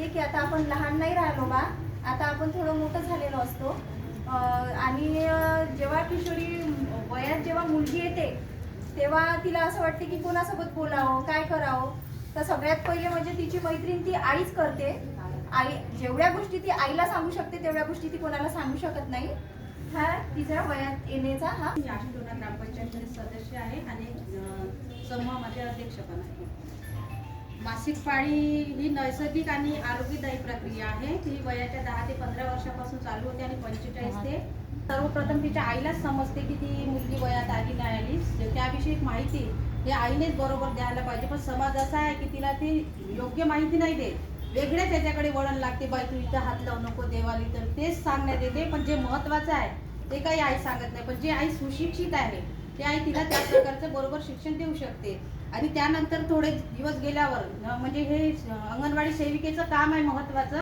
वाटते की आता आपण लहान नाही राहिलो बा, आता आपण थोडं मोठं झालेलो असतो. आणि जेव्हा किशोरी वयात जेव्हा मुलगी येते तेव्हा तिला असं वाटते की कोणासोबत बोलावं, काय करावं. तर सगळ्यात पहिले म्हणजे तिची मैत्रीण ती आईच करते. आई जेवढ्या गोष्टी ती आईला सांगू शकते तेवढ्या गोष्टी ती कोणाला सांगू शकत नाही. हा तिचा वयात येण्याचा हा आशिटोला ग्रामपंचायतमध्ये सदस्य आहे आणि समूहामध्ये अध्यक्ष पण आहे. मासिक पाळी ही नैसर्गिक आणि आरोग्यदायी प्रक्रिया आहे. ती वयाच्या 10 ते 15 वर्षापासून चालू होते आणि 45 ते सर्वप्रथम तिच्या आईलाच समजते की ती मुलगी वयात आली नाही आली. त्याविषयी माहिती हे आईनेच बरोबर द्यायला पाहिजे. पण समाज असा आहे की तिला ती योग्य माहिती नाही देत, वेगळ्या त्याच्याकडे वळण लागते. बाई तू इथं हात लावू नको देवाली, तर तेच सांगण्यात येते. पण जे महत्वाचं आहे ते काही आई सांगत नाही. पण जी आई सुशिक्षित आहे ती आई तिला त्या प्रकारचं बरोबर शिक्षण देऊ शकते. आणि त्यानंतर थोडे दिवस गेल्यावर म्हणजे हे अंगणवाडी सेविकेचं काम आहे महत्वाचं.